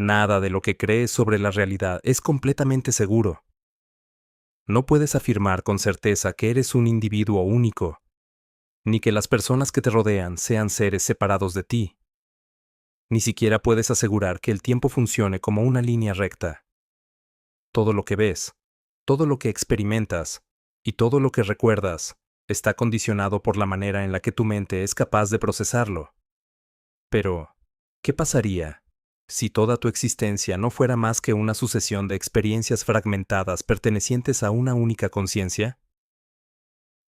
Nada de lo que crees sobre la realidad es completamente seguro. No puedes afirmar con certeza que eres un individuo único, ni que las personas que te rodean sean seres separados de ti. Ni siquiera puedes asegurar que el tiempo funcione como una línea recta. Todo lo que ves, todo lo que experimentas y todo lo que recuerdas está condicionado por la manera en la que tu mente es capaz de procesarlo. Pero, ¿qué pasaría si toda tu existencia no fuera más que una sucesión de experiencias fragmentadas pertenecientes a una única conciencia?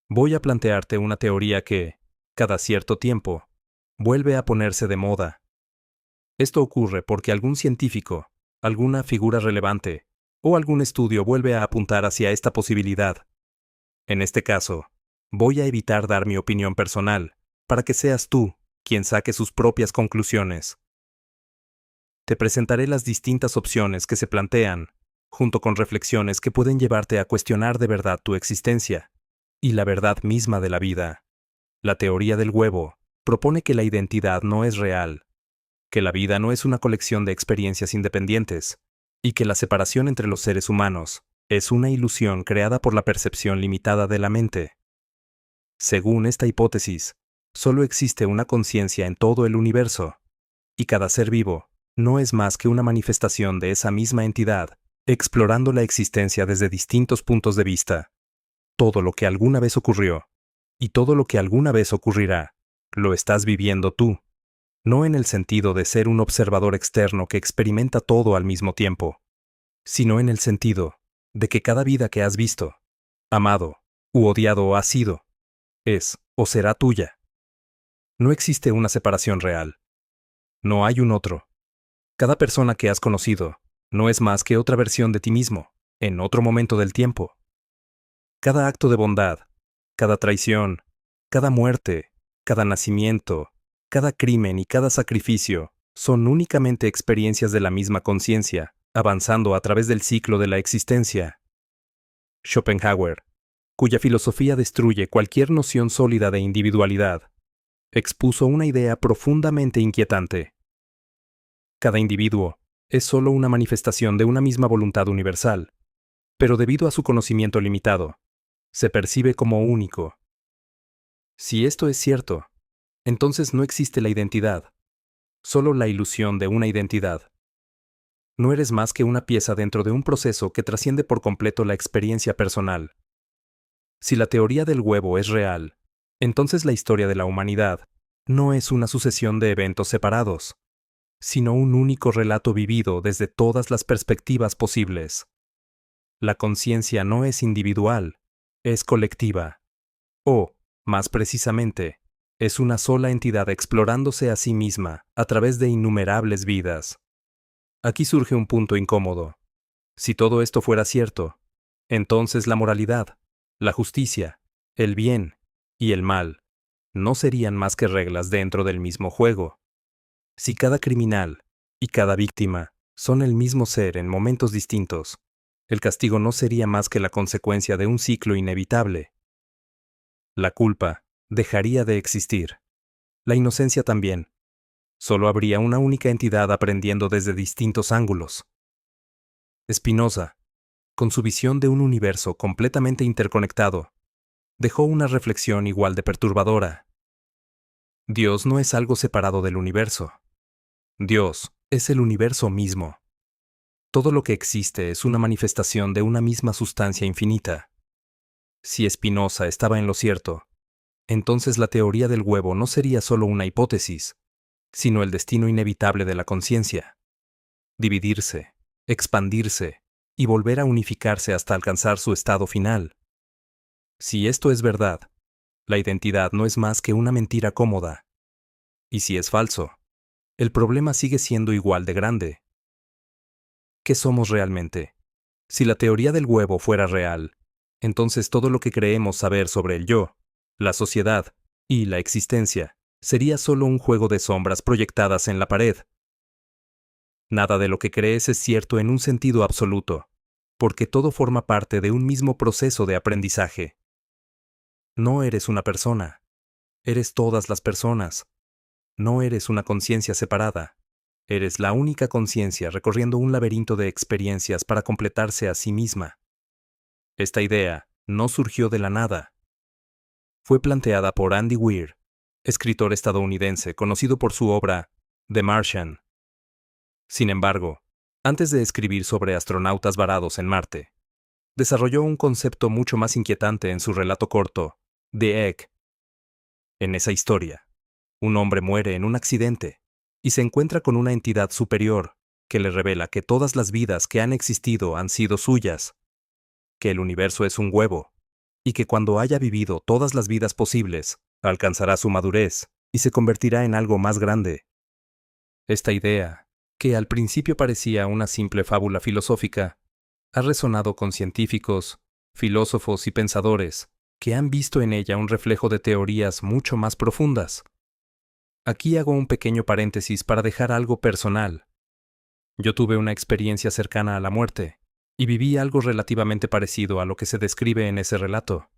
Voy a plantearte una teoría que, cada cierto tiempo, vuelve a ponerse de moda. Esto ocurre porque algún científico, alguna figura relevante, o algún estudio vuelve a apuntar hacia esta posibilidad. En este caso, voy a evitar dar mi opinión personal, para que seas tú quien saque sus propias conclusiones. Te presentaré las distintas opciones que se plantean, junto con reflexiones que pueden llevarte a cuestionar de verdad tu existencia y la verdad misma de la vida. La teoría del huevo propone que la identidad no es real, que la vida no es una colección de experiencias independientes, y que la separación entre los seres humanos es una ilusión creada por la percepción limitada de la mente. Según esta hipótesis, solo existe una conciencia en todo el universo, y cada ser vivo no es más que una manifestación de esa misma entidad, explorando la existencia desde distintos puntos de vista. Todo lo que alguna vez ocurrió, y todo lo que alguna vez ocurrirá, lo estás viviendo tú, no en el sentido de ser un observador externo que experimenta todo al mismo tiempo, sino en el sentido de que cada vida que has visto, amado u odiado has sido, es o será tuya. No existe una separación real. No hay un otro. Cada persona que has conocido no es más que otra versión de ti mismo, en otro momento del tiempo. Cada acto de bondad, cada traición, cada muerte, cada nacimiento, cada crimen y cada sacrificio son únicamente experiencias de la misma conciencia, avanzando a través del ciclo de la existencia. Schopenhauer, cuya filosofía destruye cualquier noción sólida de individualidad, expuso una idea profundamente inquietante. Cada individuo es solo una manifestación de una misma voluntad universal, pero debido a su conocimiento limitado, se percibe como único. Si esto es cierto, entonces no existe la identidad, solo la ilusión de una identidad. No eres más que una pieza dentro de un proceso que trasciende por completo la experiencia personal. Si la teoría del huevo es real, entonces la historia de la humanidad no es una sucesión de eventos separados, sino un único relato vivido desde todas las perspectivas posibles. La conciencia no es individual, es colectiva. O, más precisamente, es una sola entidad explorándose a sí misma a través de innumerables vidas. Aquí surge un punto incómodo. Si todo esto fuera cierto, entonces la moralidad, la justicia, el bien y el mal no serían más que reglas dentro del mismo juego. Si cada criminal y cada víctima son el mismo ser en momentos distintos, el castigo no sería más que la consecuencia de un ciclo inevitable. La culpa dejaría de existir. La inocencia también. Solo habría una única entidad aprendiendo desde distintos ángulos. Spinoza, con su visión de un universo completamente interconectado, dejó una reflexión igual de perturbadora. Dios no es algo separado del universo. Dios es el universo mismo. Todo lo que existe es una manifestación de una misma sustancia infinita. Si Spinoza estaba en lo cierto, entonces la teoría del huevo no sería solo una hipótesis, sino el destino inevitable de la conciencia. Dividirse, expandirse y volver a unificarse hasta alcanzar su estado final. Si esto es verdad, la identidad no es más que una mentira cómoda. Y si es falso, el problema sigue siendo igual de grande. ¿Qué somos realmente? Si la teoría del huevo fuera real, entonces todo lo que creemos saber sobre el yo, la sociedad y la existencia sería solo un juego de sombras proyectadas en la pared. Nada de lo que crees es cierto en un sentido absoluto, porque todo forma parte de un mismo proceso de aprendizaje. No eres una persona, eres todas las personas. No eres una conciencia separada, Eres la única conciencia recorriendo un laberinto de experiencias para completarse a sí misma. Esta idea no surgió de la nada. Fue planteada por Andy Weir, escritor estadounidense conocido por su obra The Martian. Sin embargo, antes de escribir sobre astronautas varados en Marte, desarrolló un concepto mucho más inquietante en su relato corto, The Egg. En esa historia, un hombre muere en un accidente y se encuentra con una entidad superior que le revela que todas las vidas que han existido han sido suyas, que el universo es un huevo, y que cuando haya vivido todas las vidas posibles, alcanzará su madurez y se convertirá en algo más grande. Esta idea, que al principio parecía una simple fábula filosófica, ha resonado con científicos, filósofos y pensadores que han visto en ella un reflejo de teorías mucho más profundas. Aquí hago un pequeño paréntesis para dejar algo personal. Yo tuve una experiencia cercana a la muerte, y viví algo relativamente parecido a lo que se describe en ese relato.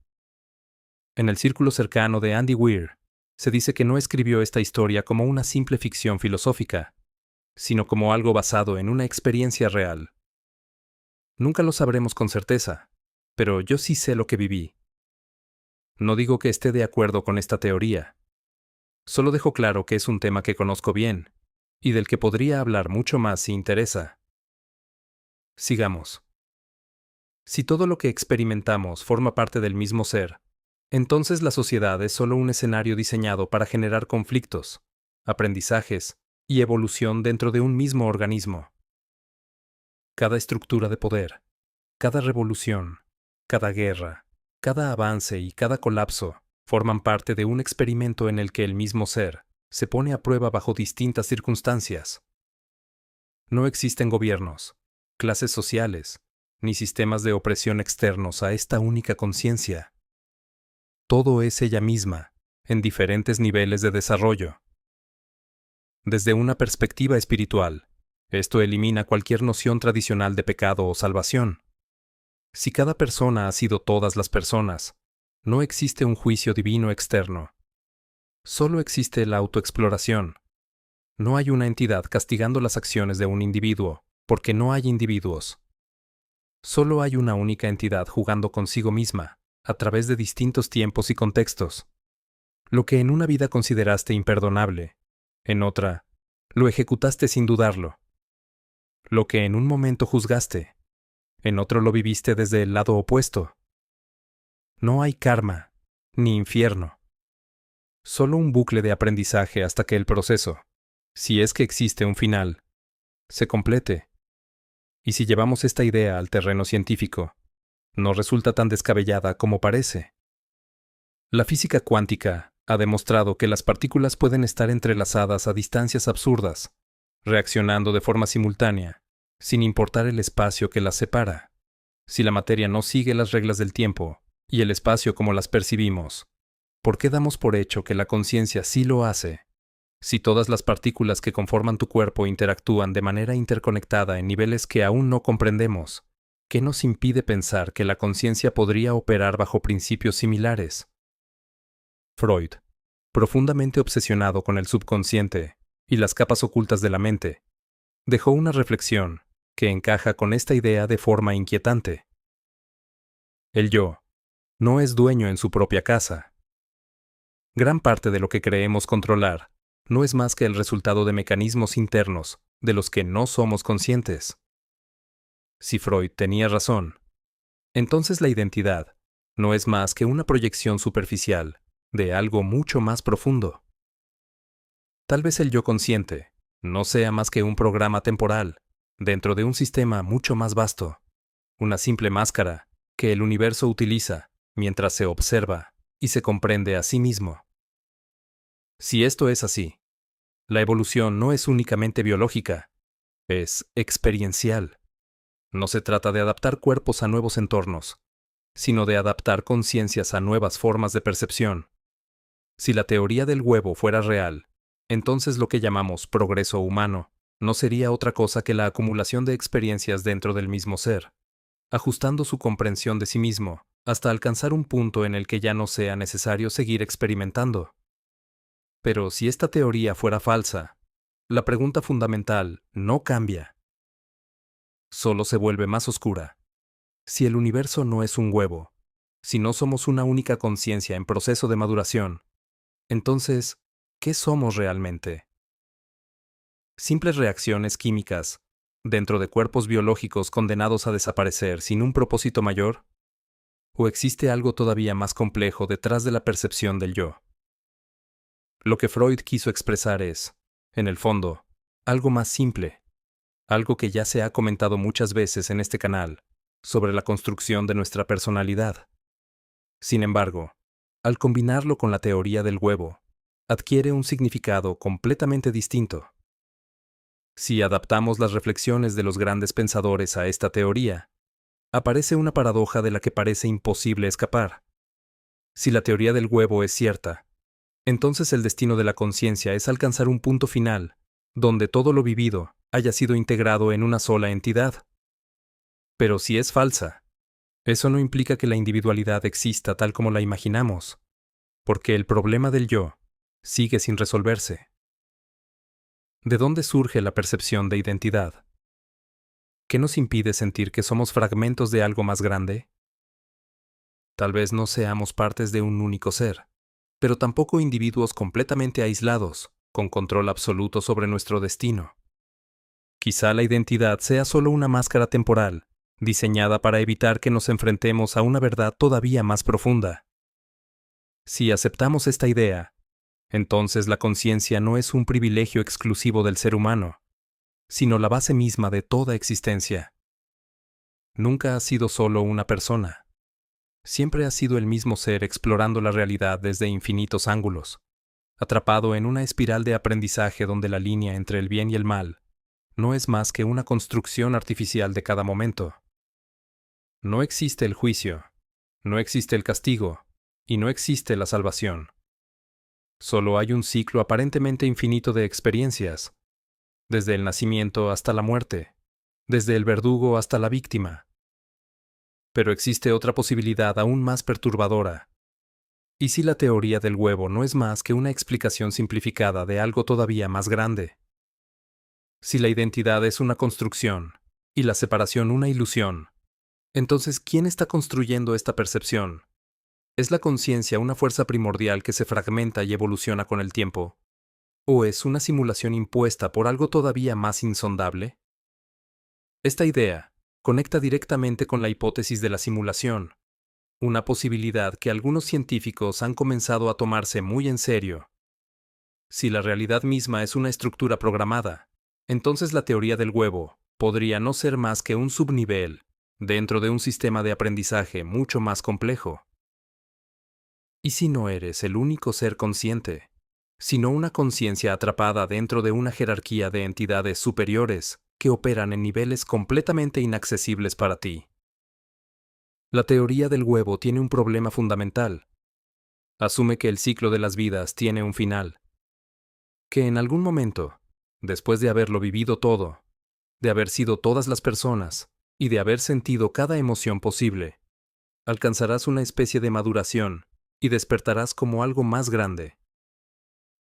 En el círculo cercano de Andy Weir, se dice que no escribió esta historia como una simple ficción filosófica, sino como algo basado en una experiencia real. Nunca lo sabremos con certeza, pero yo sí sé lo que viví. No digo que esté de acuerdo con esta teoría. Solo dejo claro que es un tema que conozco bien, y del que podría hablar mucho más si interesa. Sigamos. Si todo lo que experimentamos forma parte del mismo ser, entonces la sociedad es solo un escenario diseñado para generar conflictos, aprendizajes y evolución dentro de un mismo organismo. Cada estructura de poder, cada revolución, cada guerra, cada avance y cada colapso forman parte de un experimento en el que el mismo ser se pone a prueba bajo distintas circunstancias. No existen gobiernos, clases sociales, ni sistemas de opresión externos a esta única conciencia. Todo es ella misma, en diferentes niveles de desarrollo. Desde una perspectiva espiritual, esto elimina cualquier noción tradicional de pecado o salvación. Si cada persona ha sido todas las personas, no existe un juicio divino externo. Solo existe la autoexploración. No hay una entidad castigando las acciones de un individuo, porque no hay individuos. Solo hay una única entidad jugando consigo misma, a través de distintos tiempos y contextos. Lo que en una vida consideraste imperdonable, en otra, lo ejecutaste sin dudarlo. Lo que en un momento juzgaste, en otro lo viviste desde el lado opuesto. No hay karma, ni infierno. Solo un bucle de aprendizaje hasta que el proceso, si es que existe un final, se complete. Y si llevamos esta idea al terreno científico, no resulta tan descabellada como parece. La física cuántica ha demostrado que las partículas pueden estar entrelazadas a distancias absurdas, reaccionando de forma simultánea, sin importar el espacio que las separa. Si la materia no sigue las reglas del tiempo y el espacio como las percibimos, ¿por qué damos por hecho que la conciencia sí lo hace? Si todas las partículas que conforman tu cuerpo interactúan de manera interconectada en niveles que aún no comprendemos, ¿qué nos impide pensar que la conciencia podría operar bajo principios similares? Freud, profundamente obsesionado con el subconsciente y las capas ocultas de la mente, dejó una reflexión que encaja con esta idea de forma inquietante. El yo no es dueño en su propia casa. Gran parte de lo que creemos controlar no es más que el resultado de mecanismos internos de los que no somos conscientes. Si Freud tenía razón, entonces la identidad no es más que una proyección superficial de algo mucho más profundo. Tal vez el yo consciente no sea más que un programa temporal dentro de un sistema mucho más vasto, una simple máscara que el universo utiliza mientras se observa y se comprende a sí mismo. Si esto es así, la evolución no es únicamente biológica, es experiencial. No se trata de adaptar cuerpos a nuevos entornos, sino de adaptar conciencias a nuevas formas de percepción. Si la teoría del huevo fuera real, entonces lo que llamamos progreso humano no sería otra cosa que la acumulación de experiencias dentro del mismo ser, ajustando su comprensión de sí mismo hasta alcanzar un punto en el que ya no sea necesario seguir experimentando. Pero si esta teoría fuera falsa, La pregunta fundamental no cambia, solo se vuelve más oscura. Si el universo no es un huevo, si no somos una única conciencia en proceso de maduración, entonces, ¿qué somos realmente? ¿Simples reacciones químicas dentro de cuerpos biológicos condenados a desaparecer sin un propósito mayor? ¿O existe algo todavía más complejo detrás de la percepción del yo? Lo que Freud quiso expresar es, en el fondo, algo más simple, algo que ya se ha comentado muchas veces en este canal, sobre la construcción de nuestra personalidad. Sin embargo, al combinarlo con la teoría del huevo, adquiere un significado completamente distinto. Si adaptamos las reflexiones de los grandes pensadores a esta teoría, aparece una paradoja de la que parece imposible escapar. Si la teoría del huevo es cierta, entonces el destino de la conciencia es alcanzar un punto final, donde todo lo vivido haya sido integrado en una sola entidad. Pero si es falsa, eso no implica que la individualidad exista tal como la imaginamos, porque el problema del yo sigue sin resolverse. ¿De dónde surge la percepción de identidad? ¿Qué nos impide sentir que somos fragmentos de algo más grande? Tal vez no seamos partes de un único ser, pero tampoco individuos completamente aislados, con control absoluto sobre nuestro destino. Quizá la identidad sea solo una máscara temporal, diseñada para evitar que nos enfrentemos a una verdad todavía más profunda. Si aceptamos esta idea, entonces la conciencia no es un privilegio exclusivo del ser humano, sino la base misma de toda existencia. Nunca ha sido solo una persona. Siempre ha sido el mismo ser explorando la realidad desde infinitos ángulos, atrapado en una espiral de aprendizaje donde la línea entre el bien y el mal no es más que una construcción artificial de cada momento. No existe el juicio, no existe el castigo, y no existe la salvación. Solo hay un ciclo aparentemente infinito de experiencias, desde el nacimiento hasta la muerte, desde el verdugo hasta la víctima. Pero existe otra posibilidad aún más perturbadora. ¿Y si la teoría del huevo no es más que una explicación simplificada de algo todavía más grande? Si la identidad es una construcción, y la separación una ilusión, entonces, ¿quién está construyendo esta percepción? ¿Es la conciencia una fuerza primordial que se fragmenta y evoluciona con el tiempo? ¿O es una simulación impuesta por algo todavía más insondable? Esta idea conecta directamente con la hipótesis de la simulación, una posibilidad que algunos científicos han comenzado a tomarse muy en serio. Si la realidad misma es una estructura programada, entonces la teoría del huevo podría no ser más que un subnivel dentro de un sistema de aprendizaje mucho más complejo. ¿Y si no eres el único ser consciente, sino una conciencia atrapada dentro de una jerarquía de entidades superiores que operan en niveles completamente inaccesibles para ti? La teoría del huevo tiene un problema fundamental. Asume que el ciclo de las vidas tiene un final. Que en algún momento, después de haberlo vivido todo, de haber sido todas las personas y de haber sentido cada emoción posible, alcanzarás una especie de maduración y despertarás como algo más grande.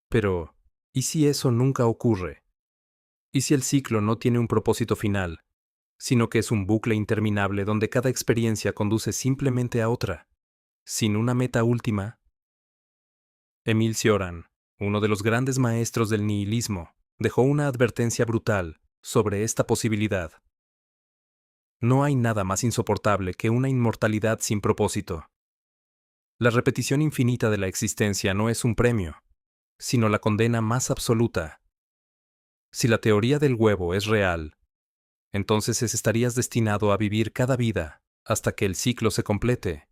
Pero, ¿y si eso nunca ocurre? ¿Y si el ciclo no tiene un propósito final, sino que es un bucle interminable donde cada experiencia conduce simplemente a otra, sin una meta última? Emil Cioran, uno de los grandes maestros del nihilismo, dejó una advertencia brutal sobre esta posibilidad. No hay nada más insoportable que una inmortalidad sin propósito. La repetición infinita de la existencia no es un premio, sino la condena más absoluta. Si la teoría del huevo es real, entonces estarías destinado a vivir cada vida hasta que el ciclo se complete.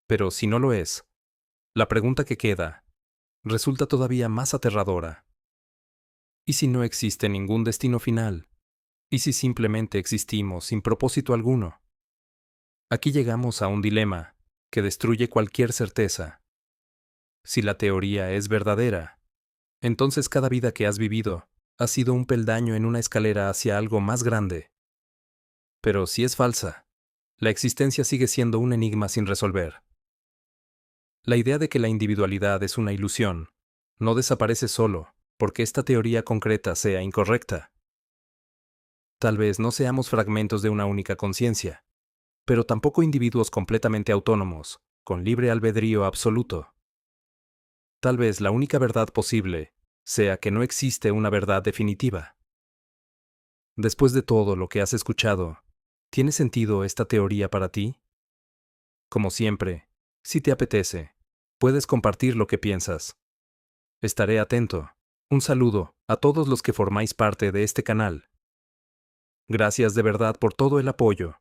Pero si no lo es, la pregunta que queda resulta todavía más aterradora. ¿Y si no existe ningún destino final? ¿Y si simplemente existimos sin propósito alguno? Aquí llegamos a un dilema que destruye cualquier certeza. Si la teoría es verdadera, entonces cada vida que has vivido ha sido un peldaño en una escalera hacia algo más grande. Pero si es falsa, la existencia sigue siendo un enigma sin resolver. La idea de que la individualidad es una ilusión no desaparece solo, porque esta teoría concreta sea incorrecta. Tal vez no seamos fragmentos de una única conciencia, pero tampoco individuos completamente autónomos, con libre albedrío absoluto. Tal vez la única verdad posible sea que no existe una verdad definitiva. Después de todo lo que has escuchado, ¿tiene sentido esta teoría para ti? Como siempre, si te apetece, puedes compartir lo que piensas. Estaré atento. Un saludo a todos los que formáis parte de este canal. Gracias de verdad por todo el apoyo.